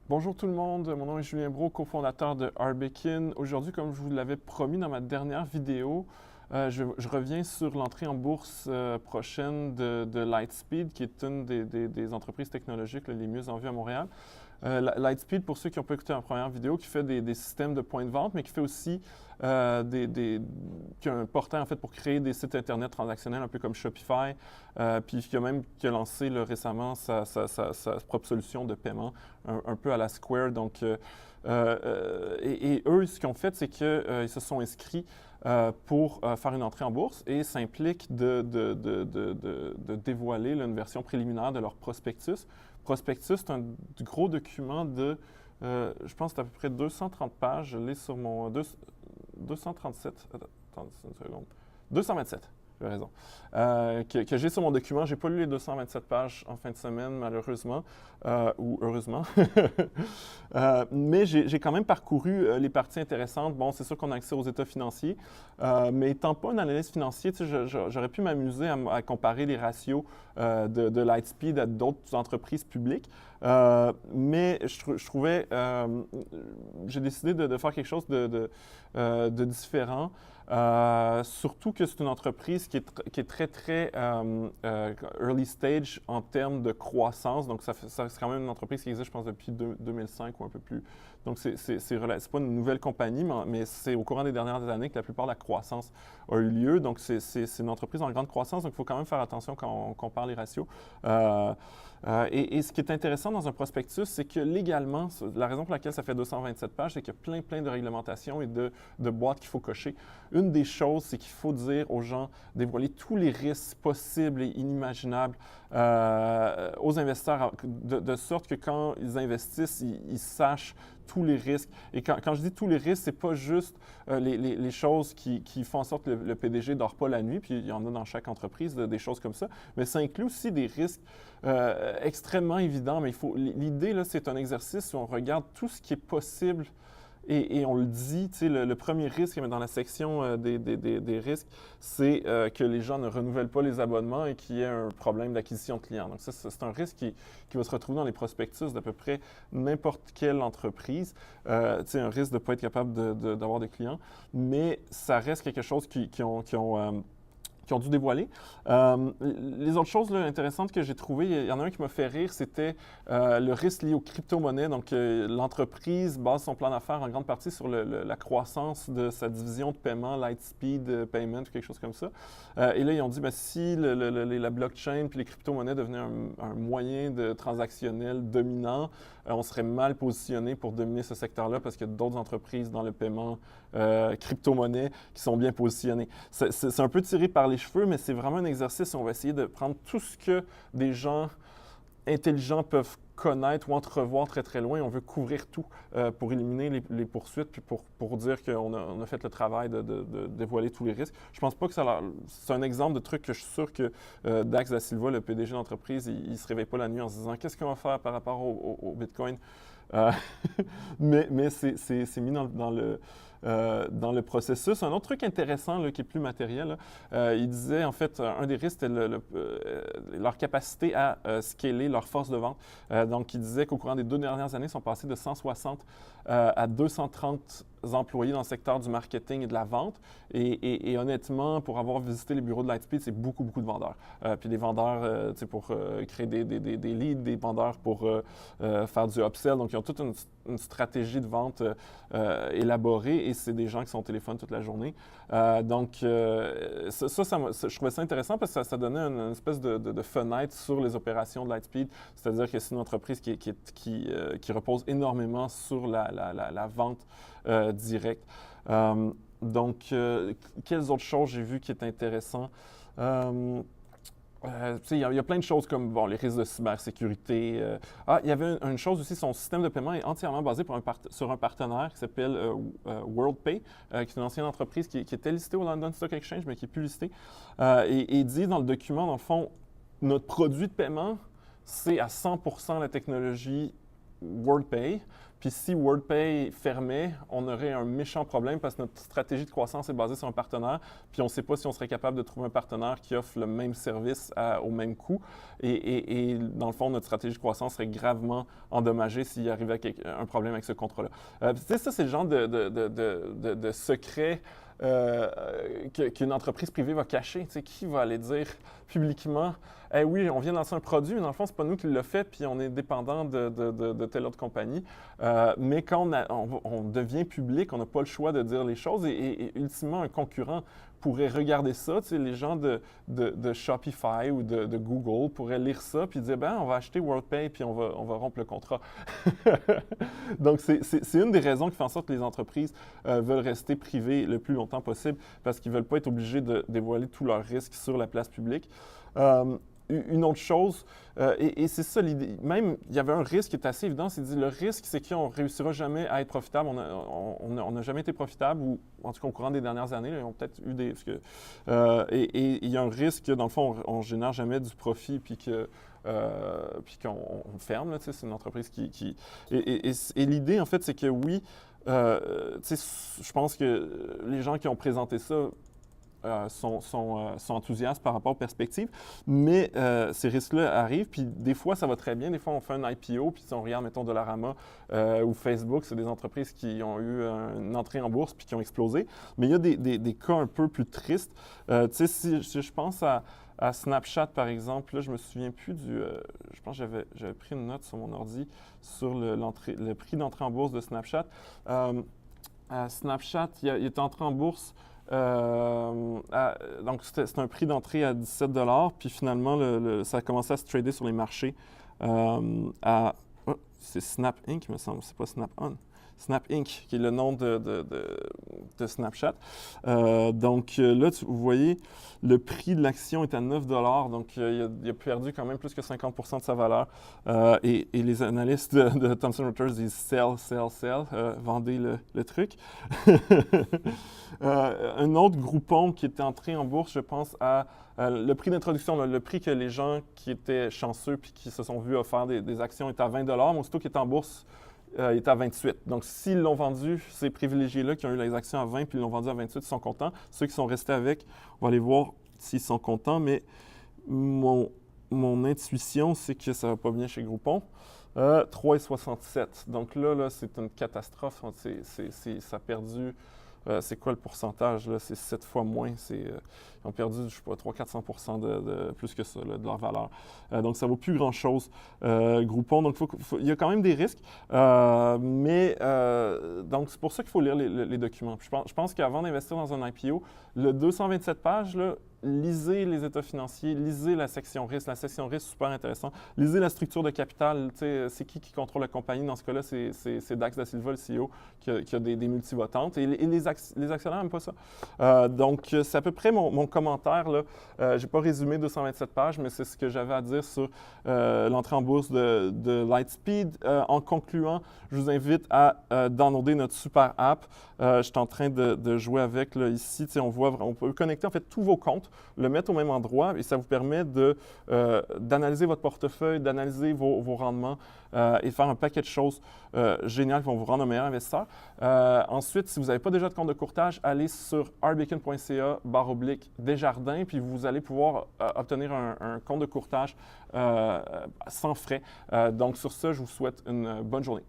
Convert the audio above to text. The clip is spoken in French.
Bonjour tout le monde, mon nom est Julien Brault, cofondateur de Arbekin. Aujourd'hui, comme je vous l'avais promis dans ma dernière vidéo, je reviens sur l'entrée en bourse prochaine de Lightspeed, qui est une des entreprises technologiques les mieux en vue à Montréal. Lightspeed, pour ceux qui n'ont pas écouté la première vidéo, qui fait des systèmes de points de vente, mais qui fait aussi qui a un portail en fait pour créer des sites internet transactionnels, un peu comme Shopify, puis qui a lancé récemment sa propre solution de paiement, un peu à la Square. Donc, et eux, ce qu'ils ont fait, c'est qu'ils se sont inscrits pour faire une entrée en bourse et ça implique de dévoiler une version préliminaire de leur prospectus. Prospectus, c'est un gros document je pense que c'est à peu près 230 pages. Je l'ai sur mon 237. Attends une seconde. 227. J'ai raison. Que j'ai sur mon document. J'ai pas lu les 227 pages en fin de semaine, malheureusement, ou heureusement. Mais j'ai quand même parcouru les parties intéressantes. Bon, c'est sûr qu'on a accès aux états financiers, mais étant pas un analyste financier, j'aurais pu m'amuser à comparer les ratios de Lightspeed à d'autres entreprises publiques. Mais je trouvais, j'ai décidé de faire quelque chose de différent. Surtout que c'est une entreprise qui est très early stage en termes de croissance. Donc, c'est quand même une entreprise qui existe, je pense, depuis 2005 ou un peu plus. Donc, c'est pas une nouvelle compagnie, mais c'est au courant des dernières années que la plupart de la croissance a eu lieu. Donc, c'est une entreprise en grande croissance. Donc, il faut quand même faire attention quand on compare les ratios. Et ce qui est intéressant dans un prospectus, c'est que légalement, la raison pour laquelle ça fait 227 pages, c'est qu'il y a plein de réglementations et de boîtes qu'il faut cocher. Une des choses, c'est qu'il faut dire aux gens, dévoiler tous les risques possibles et inimaginables aux investisseurs, de sorte que quand ils investissent, ils sachent tous les risques. Et quand je dis tous les risques, c'est pas juste les choses qui font en sorte que le PDG ne dort pas la nuit, puis il y en a dans chaque entreprise des choses comme ça, mais ça inclut aussi des risques extrêmement évidents. Mais l'idée, là, c'est un exercice où on regarde tout ce qui est possible et on le dit, tu sais, le premier risque dans la section des risques, c'est que les gens ne renouvellent pas les abonnements et qu'il y ait un problème d'acquisition de clients. Donc ça, c'est un risque qui va se retrouver dans les prospectus d'à peu près n'importe quelle entreprise. Tu sais, un risque de ne pas être capable d'avoir des clients, mais ça reste quelque chose qui ont dû dévoiler. Les autres choses là, intéressantes que j'ai trouvées, il y en a un qui m'a fait rire, c'était le risque lié aux crypto-monnaies. Donc, l'entreprise base son plan d'affaires en grande partie sur la croissance de sa division de paiement, Lightspeed Payment, quelque chose comme ça. Et là, ils ont dit, ben, si la blockchain puis les crypto-monnaies devenaient un moyen de transactionnel dominant, on serait mal positionné pour dominer ce secteur-là parce qu'il y a d'autres entreprises dans le paiement crypto-monnaie qui sont bien positionnées. C'est un peu tiré par les cheveux, mais c'est vraiment un exercice où on va essayer de prendre tout ce que des gens intelligents peuvent connaître ou entrevoir très loin. On veut couvrir tout pour éliminer les poursuites puis pour dire qu'on a fait le travail de dévoiler tous les risques. Je pense pas que c'est un exemple de truc que je suis sûr que Dax Da Silva, le PDG de l'entreprise, il se réveille pas la nuit en se disant qu'est-ce qu'on va faire par rapport au Bitcoin. Euh, mais c'est mis dans le processus. Un autre truc intéressant là, qui est plus matériel, là, il disait en fait un des risques, c'était leur capacité à scaler leur force de vente. Donc, il disait qu'au courant des 2 dernières années, ils sont passés de 160 à 230 employés dans le secteur du marketing et de la vente. Et honnêtement, pour avoir visité les bureaux de Lightspeed, c'est beaucoup de vendeurs. Puis des vendeurs pour créer des leads, des vendeurs pour faire du upsell. Donc, ils ont toute une stratégie de vente élaborée et c'est des gens qui sont au téléphone toute la journée. Donc, je trouvais ça intéressant parce que ça donnait une espèce de fenêtre sur les opérations de Lightspeed. C'est-à-dire que c'est une entreprise qui repose énormément sur la vente directe. Donc, quelles autres choses j'ai vues qui étaient intéressantes? Il y a plein de choses comme bon, les risques de cybersécurité. Il y avait une chose aussi, son système de paiement est entièrement basé sur un partenaire qui s'appelle WorldPay, qui est une ancienne entreprise qui était listée au London Stock Exchange, mais qui n'est plus listée. Et il dit dans le document, dans le fond, notre produit de paiement, c'est à 100% la technologie WordPay. Puis si WordPay fermait, on aurait un méchant problème parce que notre stratégie de croissance est basée sur un partenaire, puis on ne sait pas si on serait capable de trouver un partenaire qui offre le même service au même coût. Et dans le fond, notre stratégie de croissance serait gravement endommagée s'il arrivait un problème avec ce contrat-là. Tu sais, ça, c'est le genre de secret qu'une entreprise privée va cacher. Tu sais, qui va aller dire publiquement « Eh oui, on vient de lancer un produit, mais dans le fond, c'est pas nous qui l'a fait, puis on est dépendant de telle autre compagnie. » Mais quand on devient public, on n'a pas le choix de dire les choses et ultimement, un concurrent pourrait regarder ça. Tu sais, les gens de Shopify ou de Google pourraient lire ça puis dire « Ben, on va acheter WordPay puis on va rompre le contrat. » Donc, c'est une des raisons qui fait en sorte que les entreprises veulent rester privées le plus longtemps possible parce qu'ils ne veulent pas être obligés de dévoiler tous leurs risques sur la place publique. Une autre chose, et c'est ça l'idée, même il y avait un risque qui est assez évident, c'est dit le risque, c'est qu'on ne réussira jamais à être profitable. On n'a jamais été profitable, ou en tout cas au courant des dernières années, là, ils ont peut-être eu des... et il y a un risque que, dans le fond, on ne génère jamais du profit, puis qu'on ferme. Là, c'est une entreprise qui... Et l'idée, en fait, c'est que oui, je pense que les gens qui ont présenté ça sont enthousiastes par rapport aux perspectives, mais ces risques-là arrivent, puis des fois, ça va très bien. Des fois, on fait un IPO, puis si on regarde, mettons, Dollarama ou Facebook, c'est des entreprises qui ont eu une entrée en bourse puis qui ont explosé. Mais il y a des cas un peu plus tristes. Tu sais, si je pense à Snapchat, par exemple, là, je me souviens plus je pense que j'avais pris une note sur mon ordi sur le prix d'entrée en bourse de Snapchat. Snapchat, il est entré en bourse. Donc, c'était un prix d'entrée à 17 $, puis finalement, ça a commencé à se trader sur les marchés c'est Snap Inc., il me semble, c'est pas Snap On. Snap Inc., qui est le nom de Snapchat. Donc là, vous voyez, le prix de l'action est à 9 $, donc il a perdu quand même plus que 50 % de sa valeur. Et les analystes de Thomson Reuters disent « sell, sell, sell », vendez le truc. Un autre Groupon qui était entré en bourse, je pense, à le prix d'introduction, le prix que les gens qui étaient chanceux puis qui se sont vus offrir des actions est à 20 $, mais aussitôt qu'il est en bourse, il est à 28. Donc, s'ils l'ont vendu, ces privilégiés-là qui ont eu les actions à 20 puis ils l'ont vendu à 28, ils sont contents. Ceux qui sont restés avec, on va aller voir s'ils sont contents, mais mon intuition, c'est que ça ne va pas bien chez Groupon. 3,67. Donc là, c'est une catastrophe. Ça a perdu... c'est quoi le pourcentage? Là? C'est 7 fois moins. Ils ont perdu, je ne sais pas, 300-400 % de plus que ça, là, de leur valeur. Donc, ça ne vaut plus grand-chose. Groupon, donc il y a quand même des risques. Donc, c'est pour ça qu'il faut lire les documents. Puis je pense qu'avant d'investir dans un IPO, le 227 pages, là, lisez les états financiers, lisez la section risque. La section risque, super intéressant. Lisez la structure de capital. C'est qui contrôle la compagnie? Dans ce cas-là, c'est Dax Da Silva, le CEO, qui a des multivotantes. Et les actionnaires n'aiment pas ça. Donc, c'est à peu près mon commentaire. Je n'ai pas résumé 227 pages, mais c'est ce que j'avais à dire sur l'entrée en bourse de Lightspeed. En concluant, je vous invite à downloader notre super app. Je suis en train de jouer avec là, ici. On peut connecter en fait tous vos comptes, le mettre au même endroit et ça vous permet d'analyser votre portefeuille, d'analyser vos rendements et faire un paquet de choses géniales qui vont vous rendre un meilleur investisseur. Ensuite, si vous n'avez pas déjà de compte de courtage, allez sur rbacon.ca/Desjardins puis vous allez pouvoir obtenir un compte de courtage sans frais. Donc sur ce, je vous souhaite une bonne journée.